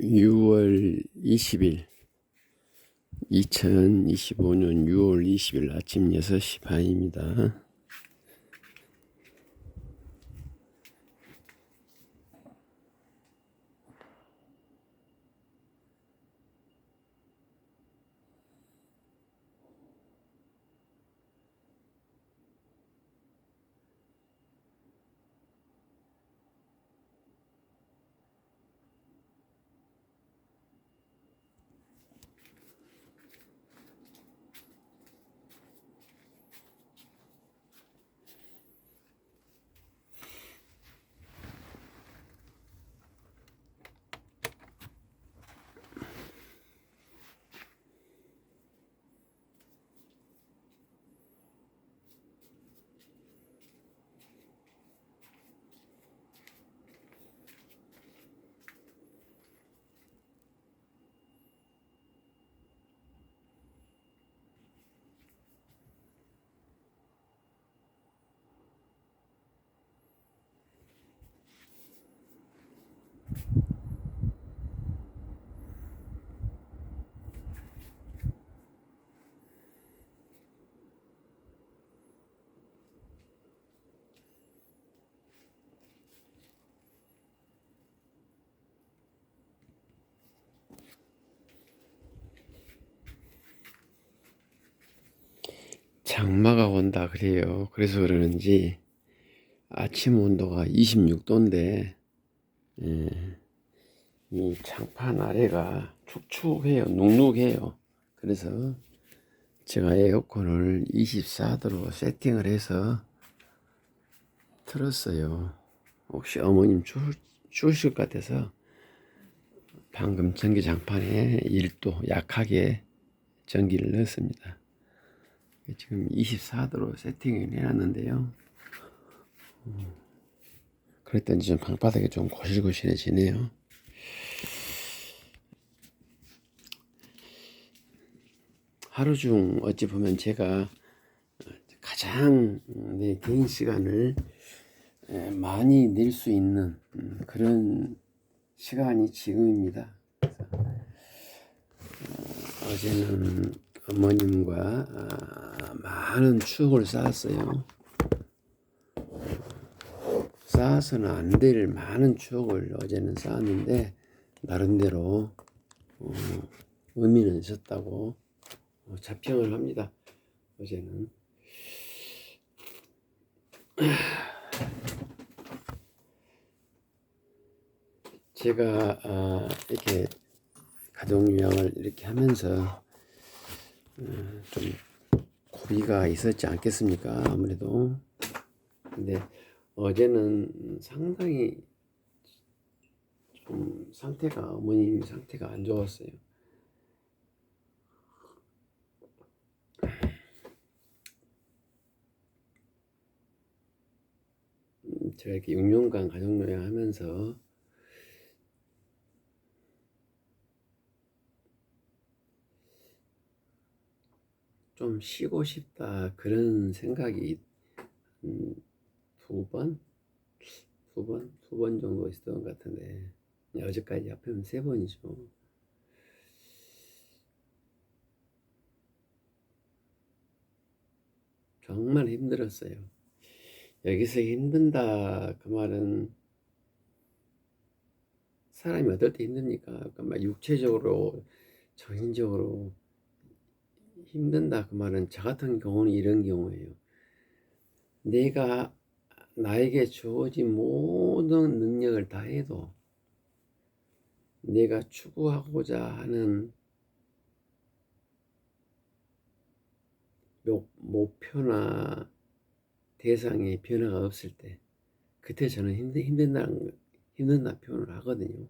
6월 20일, 2025년 6월 20일 아침 6시 반입니다. 장마가 온다 그래요. 그래서 그러는지 아침 온도가 26도인데 이 장판 아래가 축축해요. 눅눅해요. 그래서 제가 에어컨을 24도로 세팅을 해서 틀었어요. 혹시 어머님 추우실 것 같아서 방금 전기장판에 1도 약하게 전기를 넣었습니다. 지금 24도로 세팅을 해놨는데요. 그랬더니 좀 방바닥이 좀 고실고실해지네요. 하루 중 어찌 보면 제가 가장 내 개인 시간을 많이 낼 수 있는 그런 시간이 지금입니다. 어제는 어머님과 많은 추억을 쌓았어요. 쌓아서는 안 될 많은 추억을 어제는 쌓았는데 나름대로 의미는 있었다고 자평을 합니다. 어제는 제가 이렇게 가족요양을 이렇게 하면서 좀 고비가 있었지 않겠습니까? 아무래도. 근데 어제는 상당히 좀 어머님 상태가 안 좋았어요. 제가 이렇게 6년간 가족요양 하면서 좀 쉬고 싶다 그런 생각이 두 번 정도 있었던 것 같은데 어제까지 합하면 3번이죠. 정말 힘들었어요. 여기서 힘든다 그 말은 사람이 어떨 때 힘듭니까? 그러니까 육체적으로 정신적으로 힘든다 그 말은 저 같은 경우는 이런 경우예요. 내가 나에게 주어진 모든 능력을 다해도 내가 추구하고자 하는 목표나 대상의 변화가 없을 때 그때 저는 힘든다 표현을 하거든요.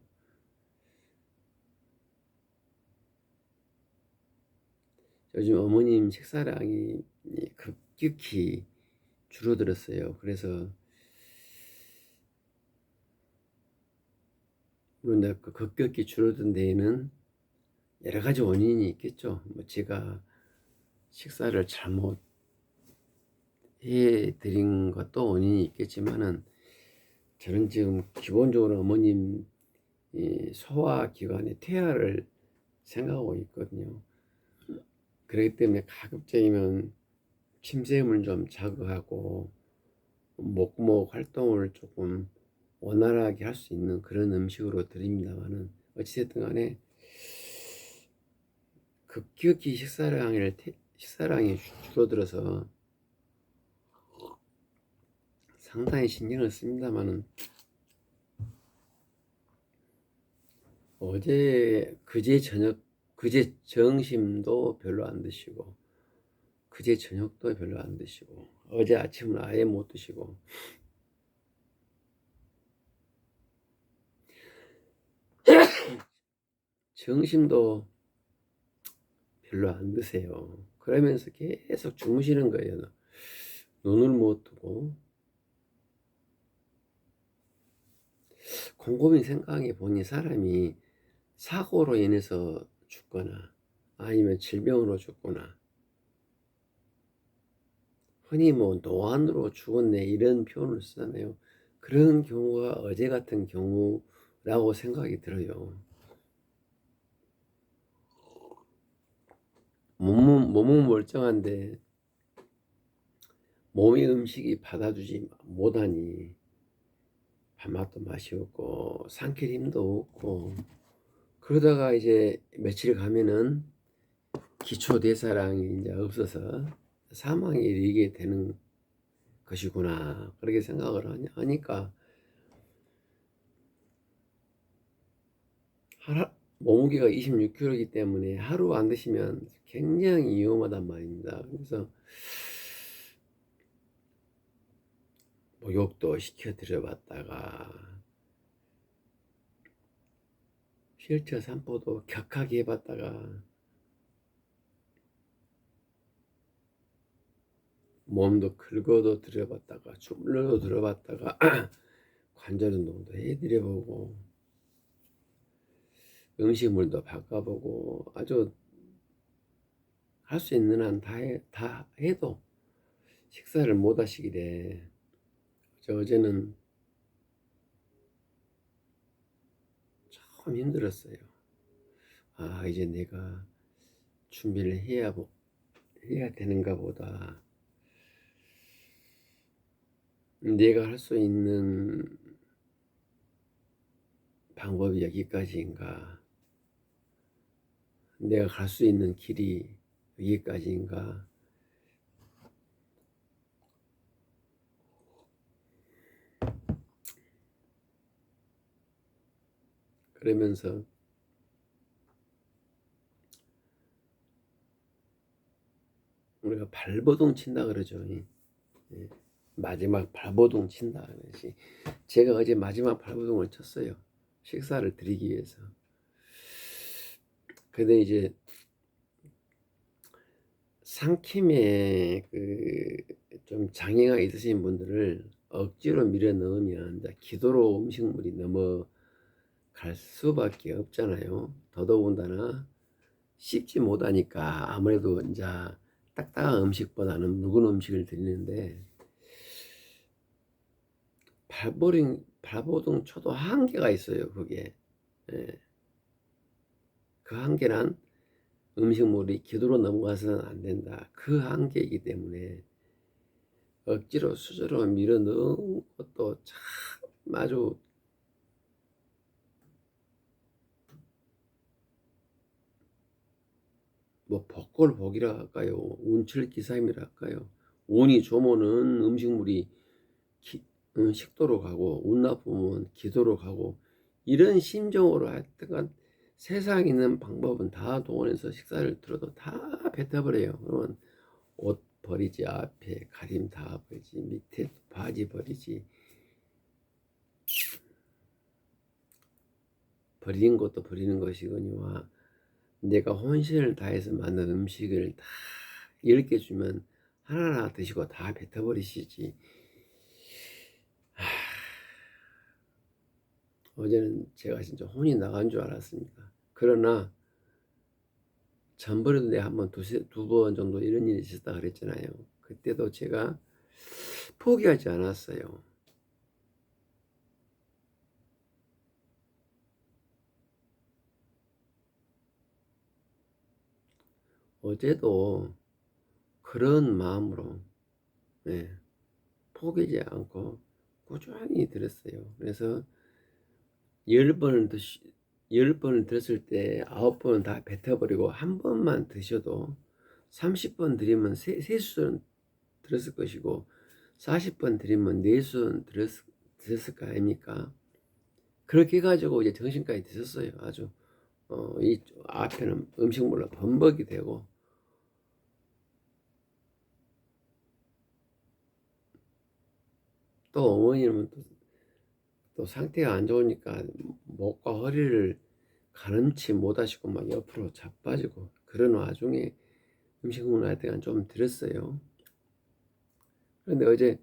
요즘 어머님 식사량이 급격히 줄어들었어요. 그래서 물론 그 급격히 줄어든 데에는 여러 가지 원인이 있겠죠. 뭐 제가 식사를 잘못 해드린 것도 원인이 있겠지만은 저는 지금 기본적으로 어머님 이 소화기관의 퇴화를 생각하고 있거든요. 그렇기 때문에 가급적이면 침샘을 좀 자극하고 목목 활동을 조금 원활하게 할 수 있는 그런 음식으로 드립니다만은, 어찌됐든 간에 급격히 식사량이 줄어들어서 상당히 신경을 씁니다만은, 그제 점심도 별로 안 드시고, 그제 저녁도 별로 안 드시고, 어제 아침은 아예 못 드시고, 점심도 별로 안 드세요. 그러면서 계속 주무시는 거예요. 눈을 못 뜨고. 곰곰이 생각해 보니 사람이 사고로 인해서 죽거나 아니면 질병으로 죽거나, 흔히 뭐 노안으로 죽었네 이런 표현을 쓰잖아요. 그런 경우가 어제 같은 경우라고 생각이 들어요. 몸은 멀쩡한데 몸의 음식이 받아주지 못하니 밥맛도 맛이 없고 삼킬 힘도 없고, 그러다가 이제 며칠 가면은 기초대사량이 이제 없어서 사망에 이르게 되는 것이구나, 그렇게 생각을 하니까 몸무게가 26kg이기 때문에 하루 안 드시면 굉장히 위험하단 말입니다. 그래서 목욕도 시켜 드려봤다가 휠체어 산보도 격하게 해봤다가 몸도 긁어도 들여봤다가 주물러도 들어봤다가 관절 운동도 해드려보고 음식물도 바꿔보고, 아주 할 수 있는 한 다 해도 식사를 못 하시기래 어제는 참 힘들었어요. 아, 이제 내가 준비를 해야 되는가 보다. 내가 할 수 있는 방법이 여기까지인가? 내가 갈 수 있는 길이 여기까지인가? 그러면서 우리가 발버둥 친다 그러죠. 마지막 발버둥 친다 그러지. 제가 어제 마지막 발버둥을 쳤어요. 식사를 드리기 위해서. 근데 이제 삼킴에 좀 장애가 있으신 분들을 억지로 밀어 넣으면 이제 기도로 음식물이 넘어갈 수밖에 없잖아요. 더더군다나 씹지 못하니까 아무래도 이제 딱딱한 음식보다는 묵은 음식을 드리는데, 발버둥 쳐도 한계가 있어요. 그게. 예. 그 한계란 음식물이 기도로 넘어가서는 안 된다, 그 한계이기 때문에 억지로 수저로 밀어 넣은 것도 참 아주 뭐 복골복이라 할까요, 운칠기삼이라 할까요. 운이 좋으면은 음식물이 식도로 가고, 운 나쁘면 기도로 가고, 이런 심정으로 하여튼 세상에 있는 방법은 다 동원해서 식사를 들어도 다 뱉어버려요. 그러면 옷 버리지, 앞에 가림 다 버리지, 밑에 바지 버리지, 버리는 것도 버리는 것이거니와 내가 혼신을 다해서 만든 음식을 다 10개 주면 하나하나 드시고 다 뱉어버리시지. 어제는 제가 진짜 혼이 나간 줄 알았습니다. 그러나 전번에도 내가 한번 두 번 정도 이런 일이 있었다 그랬잖아요. 그때도 제가 포기하지 않았어요. 어제도 그런 마음으로 예, 포기하지 않고 꾸준히 들었어요. 그래서 10번을 드시, 10번을 들었을 때 9번은 다 뱉어버리고 한 번만 드셔도 30번 드리면 세수는 들었을 것이고 40번 드리면 네수는 들었을 거 아닙니까? 그렇게 해가지고 이제 정신까지 드셨어요. 아주 이 앞에는 음식물로 범벅이 되고 또 어머니는 또 상태가 안 좋으니까 목과 허리를 가늠치 못하시고 막 옆으로 자빠지고 그런 와중에 음식물 나이트가 좀 들었어요. 그런데 어제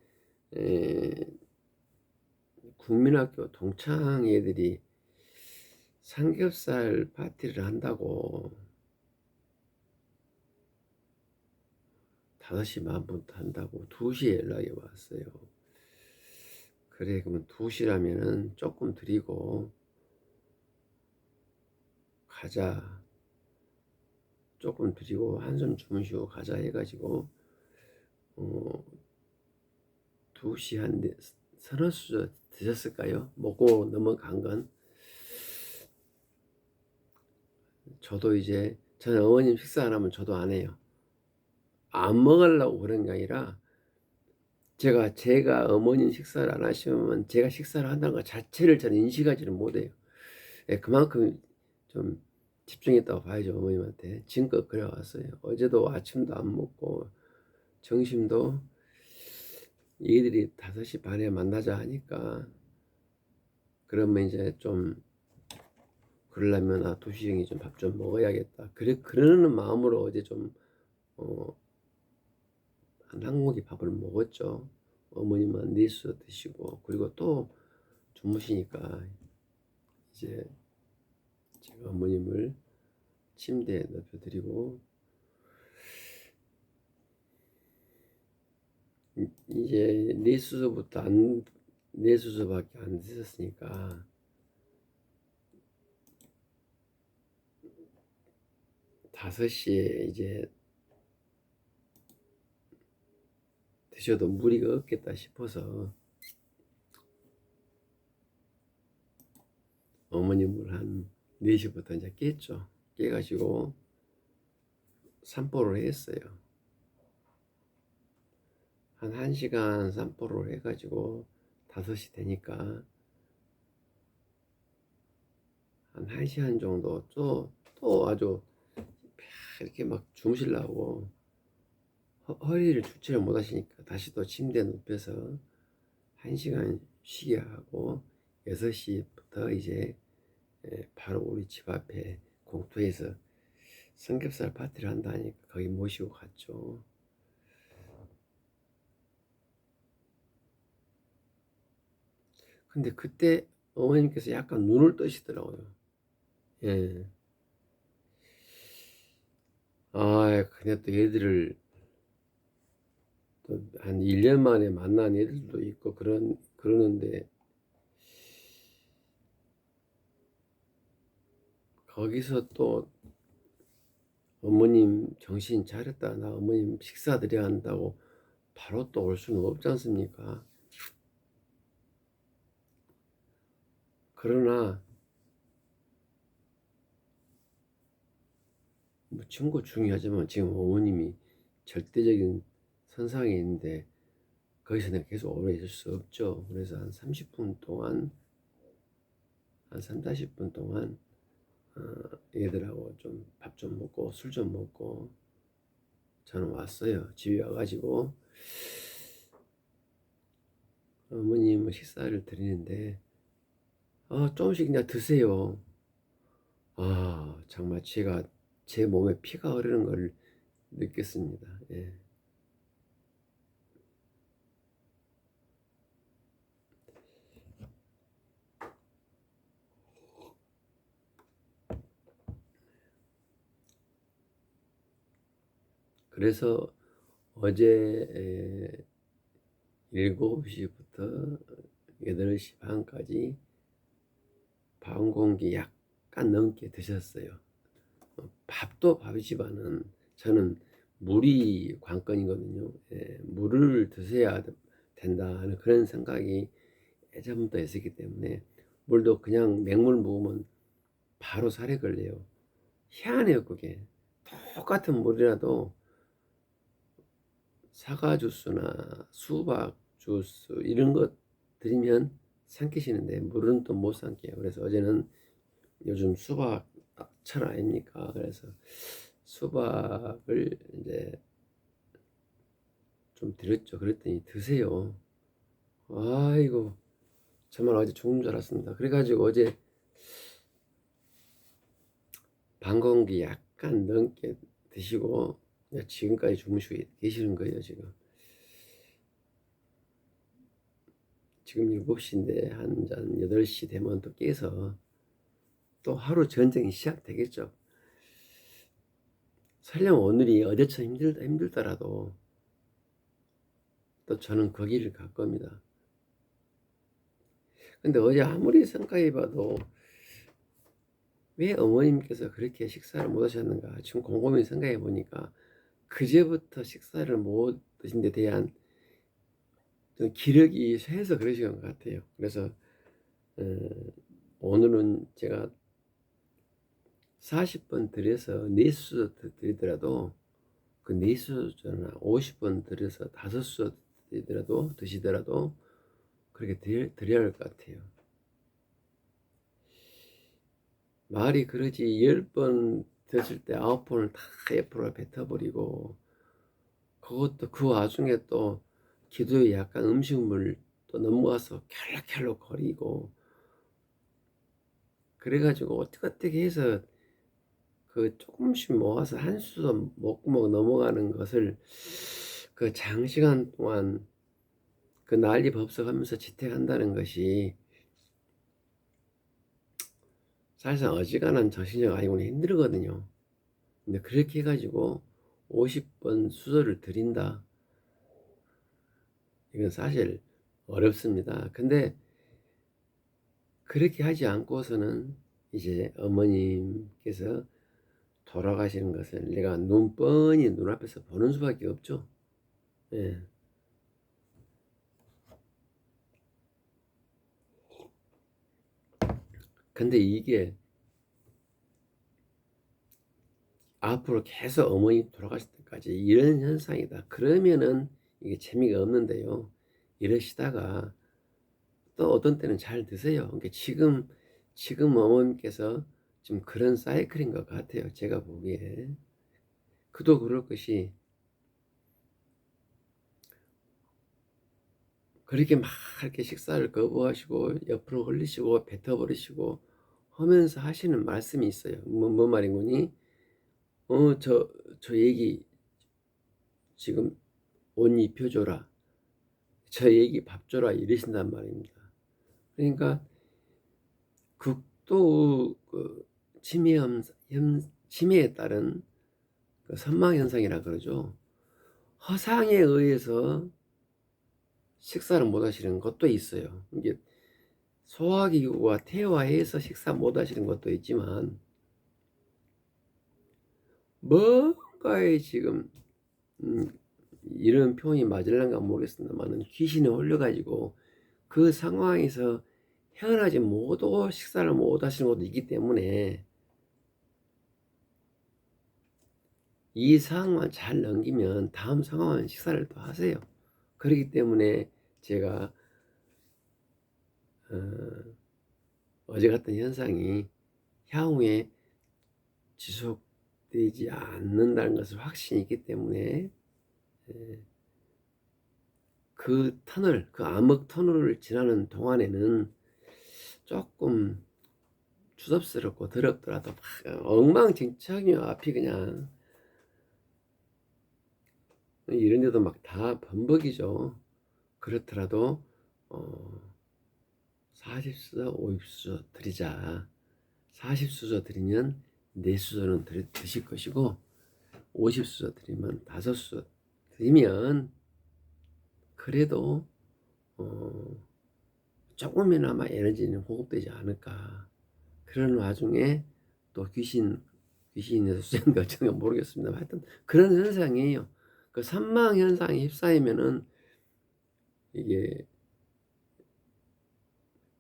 국민학교 동창 애들이 삼겹살 파티를 한다고 5시 반부터 한다고 2시에 연락이 왔어요. 그래 그러면 2시라면은 조금 드리고 가자. 조금 드리고 한숨 주무시고 가자 해가지고 2시 한 서너 수 드셨을까요? 먹고 넘어간 건 저도 이제 저는 어머님 식사 안 하면 저도 안 해요. 안 먹으려고 그런 게 아니라 제가 어머님 식사를 안 하시면 제가 식사를 한다는 것 자체를 저는 인식하지는 못해요. 예, 그만큼 좀 집중했다고 봐야죠. 어머님한테 지금껏 그래왔어요. 어제도 아침도 안 먹고 점심도 얘들이 5시 반에 만나자 하니까 그러면 이제 좀 그러려면 2시 정도 좀 밥 좀 먹어야겠다. 그러는 마음으로 어제 좀 한 공기 밥을 먹었죠. 어머님은 니스 드시고 그리고 또 주무시니까 이제 제가 어머님을 침대에 눕혀드리고 이제 내수서밖에 안 드셨으니까 5시에 이제 드셔도 무리가 없겠다 싶어서 어머님을 한 4시부터 이제 깼죠. 깨가지고 산보를 했어요. 한 1시간 산보를 해가지고 5시 되니까 한 1시간 정도 또 아주 이렇게 막 주무시려고 허리를 주체를 못 하시니까 다시 또 침대에 눕혀서 1시간 쉬게 하고 6시부터 이제 바로 우리 집 앞에 공터에서 삼겹살 파티를 한다니까 거기 모시고 갔죠. 근데 그때 어머님께서 약간 눈을 뜨시더라고요. 예. 아, 근데 또 얘들을 또 한 1년 만에 만난 애들도 있고 그러는데 거기서 또 어머님 정신 차렸다. 나 어머님 식사 드려야 한다고 바로 또 올 수는 없지 않습니까? 그러나 뭐 친구 중요하지만 지금 어머님이 절대적인 선상에 있는데 거기서 내가 계속 오래 있을 수 없죠. 그래서 한 30분 동안 한 3, 40분 동안 얘들하고 좀 밥 좀 먹고 술 좀 먹고 저는 왔어요. 집에 와가지고 어머님 식사를 드리는데 조금씩 그냥 드세요. 정말 제가 제 몸에 피가 흐르는 걸 느꼈습니다. 예. 그래서 어제 7시부터 8시 반까지 반 공기 약간 넘게 드셨어요. 밥도 밥이지만은 저는 물이 관건이거든요. 예, 물을 드셔야 된다는 그런 생각이 예전부터 있었기 때문에 물도 그냥 맹물 먹으면 바로 살에 걸려요. 희한해요, 그게. 똑같은 물이라도 사과 주스나 수박 주스 이런 것 드리면 삼키시는데 물은 또 못 삼켜요. 그래서 어제는 요즘 수박철 아닙니까? 그래서 수박을 이제 좀 드렸죠. 그랬더니 드세요. 아이고, 정말 어제 죽는 줄 알았습니다. 그래가지고 어제 반 공기 약간 넘게 드시고 지금까지 주무시고 계시는 거예요. 지금 7시인데 한 8시 되면 또 깨서 또 하루 전쟁이 시작되겠죠. 설령 오늘이 어제처럼 힘들더라도 또 저는 그 길을 갈 겁니다. 근데 어제 아무리 생각해봐도 왜 어머님께서 그렇게 식사를 못 하셨는가 지금 곰곰이 생각해 보니까 그제부터 식사를 못 드신 데 대한 기력이 쇠해서 그러신 것 같아요. 그래서 오늘은 제가 40번 들여서 4수 드리더라도 그 4수나 50번 들여서 5수 드시더라도 그렇게 드려야 할 것 같아요. 말이 그러지 10번 됐을 때 9번을 다 옆으로 뱉어버리고 그것도 그 와중에 또 기도에 약간 음식물 또 넘어가서 켤럭켤럭 거리고 그래가지고 어떻게 해서 그 조금씩 모아서 한 수도 먹고 넘어가는 것을 그 장시간 동안 그 난리법석하면서 지탱한다는 것이 사실상 어지간한 정신력 아니고는 힘들거든요. 근데 그렇게 해가지고 50번 수저를 드린다. 이건 사실 어렵습니다. 근데 그렇게 하지 않고서는 이제 어머님께서 돌아가시는 것을 내가 뻔히 눈앞에서 보는 수밖에 없죠. 예. 근데 이게 앞으로 계속 어머니 돌아가실 때까지 이런 현상이다. 그러면은 이게 재미가 없는데요. 이러시다가 또 어떤 때는 잘 드세요. 그러니까 지금 어머님께서 좀 그런 사이클인 것 같아요. 제가 보기에. 그도 그럴 것이 그렇게 막 이렇게 식사를 거부하시고 옆으로 흘리시고 뱉어버리시고 하면서 하시는 말씀이 있어요. 뭐 말인구니? 저 얘기 지금 옷 입혀줘라. 저 얘기 밥 줘라. 이러신단 말입니다. 그러니까 극도 그 치매에 따른 그 선망 현상이라 그러죠. 허상에 의해서 식사를 못 하시는 것도 있어요. 이게 소화기구가 퇴화해서 식사 못 하시는 것도 있지만 뭔가에 지금 이런 표현이 맞을런가 모르겠습니다만 귀신에 홀려가지고 그 상황에서 헤어나지 못하고 식사를 못 하시는 것도 있기 때문에 이 상황만 잘 넘기면 다음 상황은 식사를 또 하세요. 그렇기 때문에 제가 어제 같은 현상이 향후에 지속되지 않는다는 것을 확신이 있기 때문에 그 터널, 그 암흑 터널을 지나는 동안에는 조금 추접스럽고 더럽더라도 막 엉망진창이야. 앞이 그냥 이런 데도 막 다 범벅이죠. 그렇더라도 40수저 50수저 드리자. 40수저 드리면 4수저는 드실 것이고 50수저 드리면 5수저 드리면 그래도 조금이나마 에너지는 공급되지 않을까. 그런 와중에 또 귀신 귀신에서 수장인가 어쩐가 모르겠습니다. 하여튼 그런 현상이에요. 그 산망 현상에 휩싸이면은 이게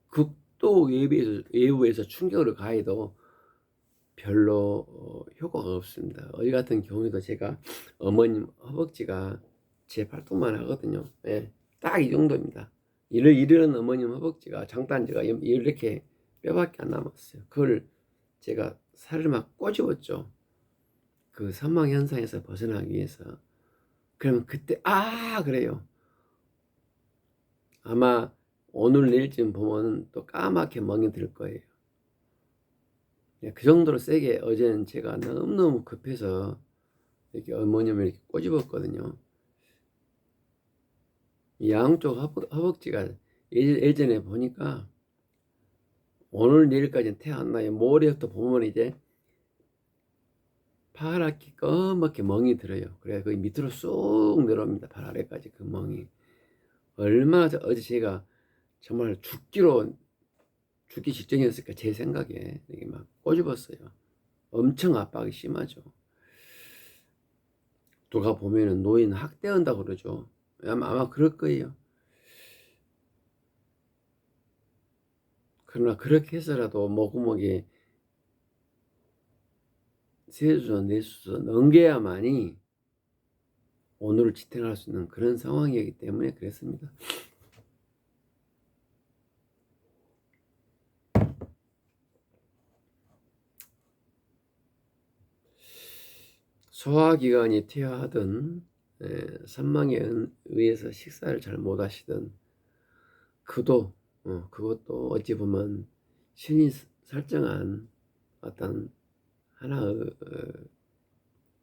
극도 외부에서 충격을 가해도 별로 효과가 없습니다. 어제 같은 경우에도 제가 어머님 허벅지가 제 발톱만 하거든요. 예, 딱 이 정도입니다. 이런 어머님 허벅지가 장단지가 이렇게 뼈밖에 안 남았어요. 그걸 제가 살을 막 꼬집었죠. 그 산망 현상에서 벗어나기 위해서. 그러면 그때 그래요. 아마 오늘 내일쯤 보면 또 까맣게 멍이 들 거예요. 그 정도로 세게 어제는 제가 너무너무 급해서 이렇게 어머님을 이렇게 꼬집었거든요. 양쪽 허벅지가 예전에 보니까 오늘 내일까지는 태 안 나요. 모레부터 보면 이제 파랗게 검맣게 멍이 들어요. 그래 그 밑으로 쑥 내려옵니다. 발 아래까지 그 멍이. 얼마나 어제 제가 정말 죽기 직전이었을까 제 생각에 이게 막 꼬집었어요. 엄청 압박이 심하죠. 누가 보면은 노인 학대한다고 그러죠. 아마 그럴 거예요. 그러나 그렇게 해서라도 모구멍에 세수저 내수저 넘겨야만이 오늘을 지탱할 수 있는 그런 상황이기 때문에 그랬습니다. 소화기관이 퇴화하든 산망에 의해서 식사를 잘 못하시든 그것도 어찌 보면 신이 설정한 어떤 하나의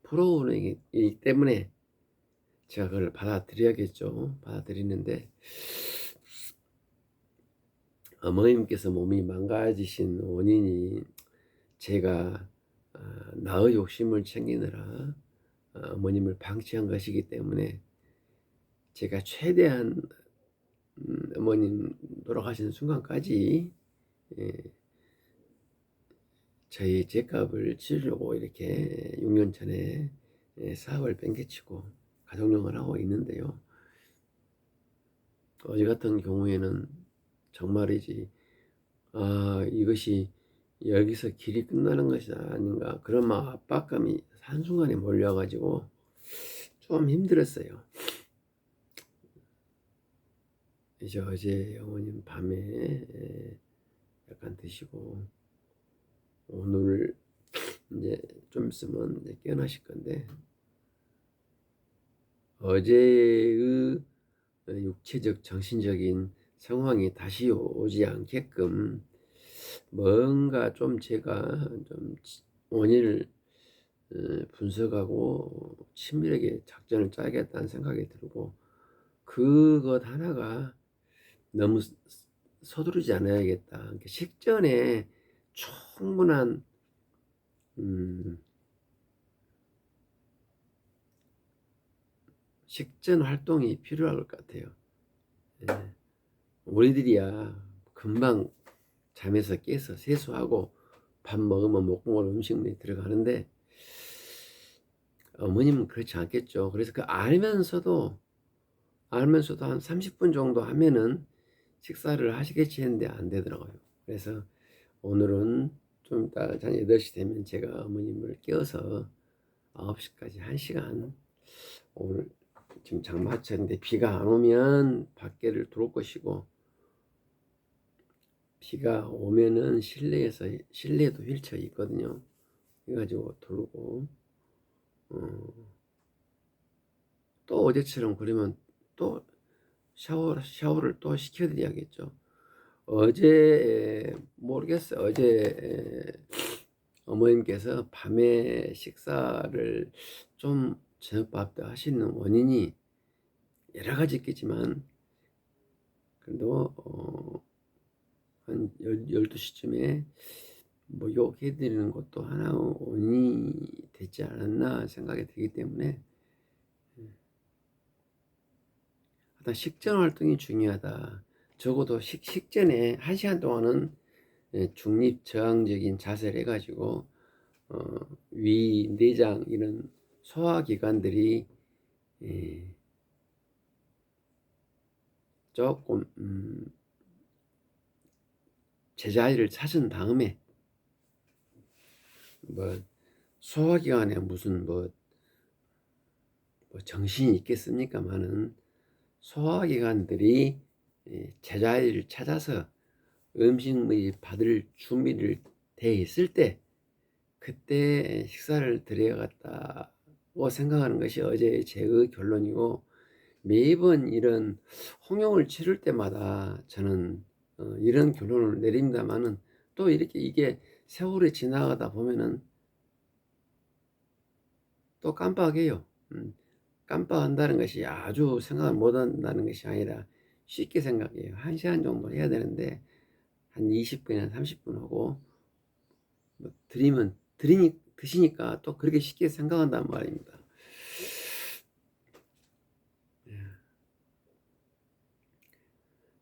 프로그램이기 때문에 제가 그걸 받아들여야겠죠. 받아들이는데 어머님께서 몸이 망가지신 원인이 제가 나의 욕심을 챙기느라 어머님을 방치한 것이기 때문에 제가 최대한 어머님 돌아가시는 순간까지 저희 제값을 치르려고 이렇게 6년 전에 사업을 뺑개치고 가족용을 하고 있는데요. 어제 같은 경우에는 정말이지 이것이 여기서 길이 끝나는 것이 아닌가 그런 막 압박감이 한순간에 몰려가지고 좀 힘들었어요. 이제 어제 어머님 밤에 약간 드시고 오늘 이제 좀 있으면 이제 깨어나실 건데 어제의 육체적 정신적인 상황이 다시 오지 않게끔 뭔가 좀 제가 좀 원인을 분석하고 친밀하게 작전을 짜야겠다는 생각이 들고 그것 하나가 너무 서두르지 않아야겠다. 식전에 충분한 식전 활동이 필요할 것 같아요. 우리들이야 금방 잠에서 깨서 세수하고 밥 먹으면 목구멍으로 음식물이 들어가는데 어머님은 그렇지 않겠죠. 그래서 그 알면서도 한 30분 정도 하면은 식사를 하시겠지 했는데 안 되더라고요. 그래서 오늘은 좀 이따 한 8시 되면 제가 어머님을 깨워서 9시까지 1시간 오늘 지금 장마철인데 비가 안 오면 밖에를 돌 것이고 비가 오면은 실내에도 휠체어 있거든요. 해가지고 돌고 또 어제처럼 그러면 또 샤워를 또 시켜드려야겠죠. 어제 모르겠어요. 어제 어머님께서 밤에 식사를 좀 저녁밥 때 하시는 원인이 여러 가지 있겠지만 그래도 한 12시쯤에 뭐 욕해드리는 것도 하나의 원인이 되지 않았나 생각이 들기 때문에 일단 식전 활동이 중요하다. 적어도 식전에 1시간 동안은 중립 저항적인 자세를 해가지고 위, 내장 이런 소화기관들이 조금 제자리를 찾은 다음에 뭐 소화기관에 무슨 뭐 정신이 있겠습니까마는 소화기관들이 제자리를 찾아서 음식물이 받을 준비를 돼 있을 때 그때 식사를 드려야겠다고 생각하는 것이 어제의 제의 결론이고, 매번 이런 홍역을 치를 때마다 저는 이런 결론을 내립니다만은 또 이렇게 이게 세월이 지나가다 보면은 또 깜빡해요. 깜빡한다는 것이 아주 생각을 못한다는 것이 아니라 쉽게 생각해요. 1시간 정도 해야 되는데 한 20분이나 30분 하고 뭐 드시니까 또 그렇게 쉽게 생각한단 말입니다.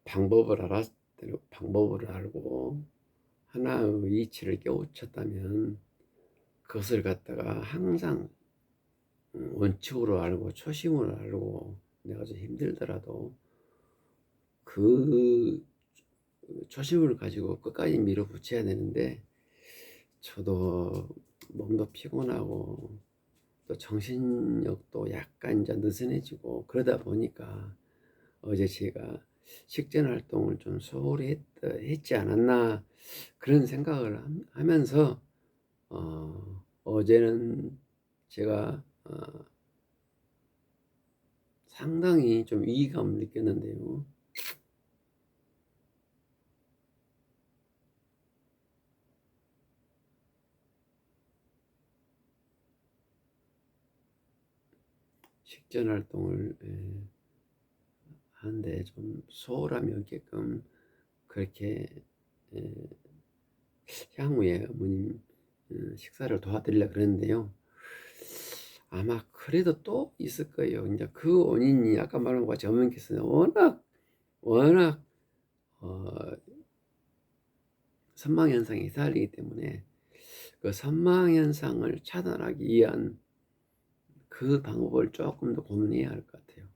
방법을 알고 하나의 이치를 깨우쳤다면 그것을 갖다가 항상 원칙으로 알고 초심으로 알고, 내가 좀 힘들더라도 그 초심을 가지고 끝까지 밀어붙여야 되는데, 저도 몸도 피곤하고 또 정신력도 약간 이제 느슨해지고 그러다 보니까 어제 제가 식전 활동을 좀 소홀히 했지 않았나 그런 생각을 하면서 어제는 제가 상당히 좀 위기감을 느꼈는데요. 식전 활동을 하는데 좀 소홀함이 없게끔 그렇게 향후에 어머님 식사를 도와드리려 그랬는데요. 아마 그래도 또 있을 거예요. 이제 그 원인이 아까 말한 것같이 어머님께서는 워낙 선망현상에 휘말리기 때문에 그 선망현상을 차단하기 위한 그 방법을 조금 더 고민해야 할 것 같아요.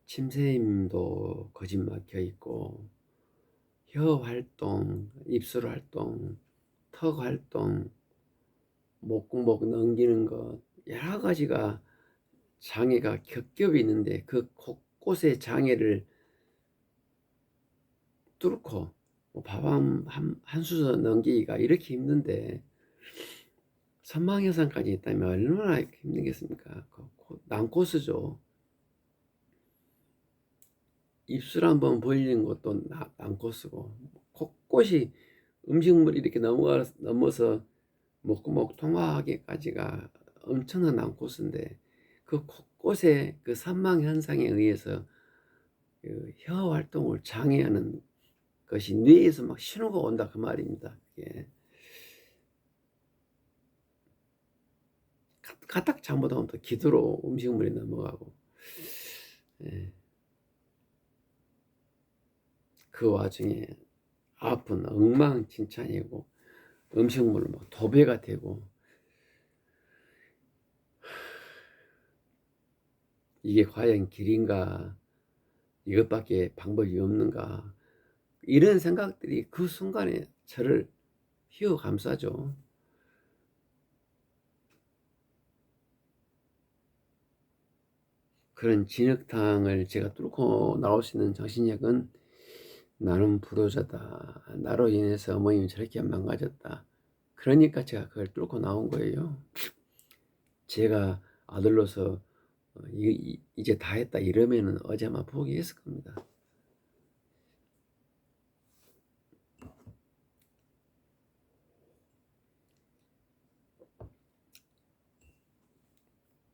침샘도 거짓막혀 있고, 혀 활동, 입술 활동, 턱 활동, 목구멍 넘기는 것, 여러 가지가 장애가 겹겹이 있는데 그 곳곳의 장애를 뚫고 밥 한 수저 넘기기가 이렇게 힘든데 선망현상까지 있다면 얼마나 힘들겠습니까? 난코스죠. 입술 한번 벌리는 것도 난코스고, 곳곳이 음식물이 이렇게 넘어서 목구멍 통화하기까지가 엄청난 난코스인데, 그 곳곳에 그 선망현상에 의해서 그 혀 활동을 장애하는 것이 뇌에서 막 신호가 온다 그 말입니다. 예. 가딱 잘못하면 또 기도로 음식물이 넘어가고, 예. 그 와중에 아픈 엉망진창이고 음식물 뭐 도배가 되고, 이게 과연 길인가, 이것밖에 방법이 없는가, 이런 생각들이 그 순간에 저를 휘어감싸죠. 그런 진흙탕을 제가 뚫고 나올 수 있는 정신력은 나는 불효자다, 나로 인해서 어머님이 저렇게 망가졌다, 그러니까 제가 그걸 뚫고 나온 거예요. 제가 아들로서 이제 다 했다 이러면은 어제 아마 포기했을 겁니다.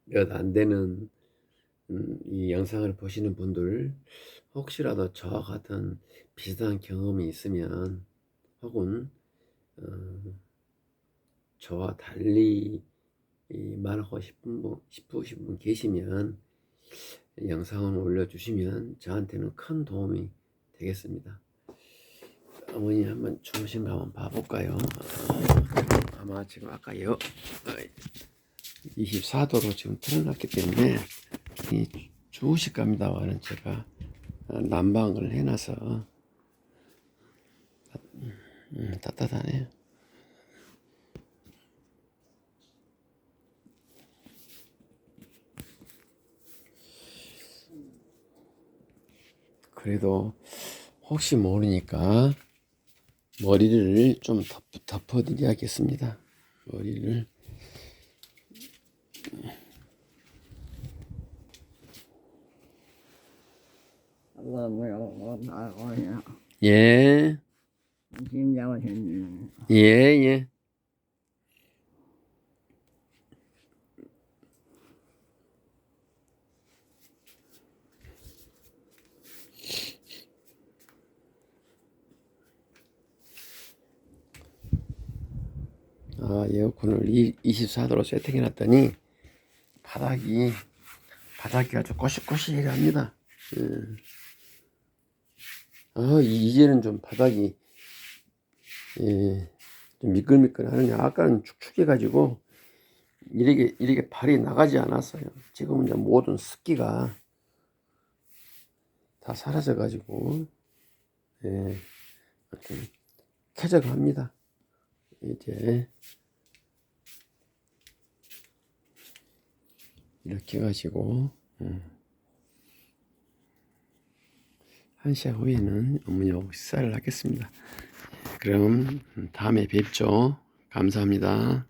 몇 안 되는 이 영상을 보시는 분들, 혹시라도 저와 같은 비슷한 경험이 있으면, 혹은 저와 달리 말하고 싶으신 분 계시면 영상을 올려주시면 저한테는 큰 도움이 되겠습니다. 어머니 한번 주무신가 한번 봐볼까요? 아마 지금 아까 24도로 지금 틀어놨기 때문에 이 주무실겁니다만은 제가 난방을 해놔서 따뜻하네요. 그래도 혹시 모르니까 머리를 좀 덮어드려야겠습니다. 머리를. 예, 예, 예. 에어컨을 24도로 세팅해 놨더니 바닥이 아주 꼬실꼬실합니다. 이제는 좀 바닥이 좀 미끌미끌하느냐. 아까는 축축해 가지고 이렇게 발이 나가지 않았어요. 지금은 이제 모든 습기가 다 사라져 가지고 쾌적합니다. 이제 이렇게 해가지고 1시간 후에는 어머니하고 식사를 하겠습니다. 그럼 다음에 뵙죠. 감사합니다.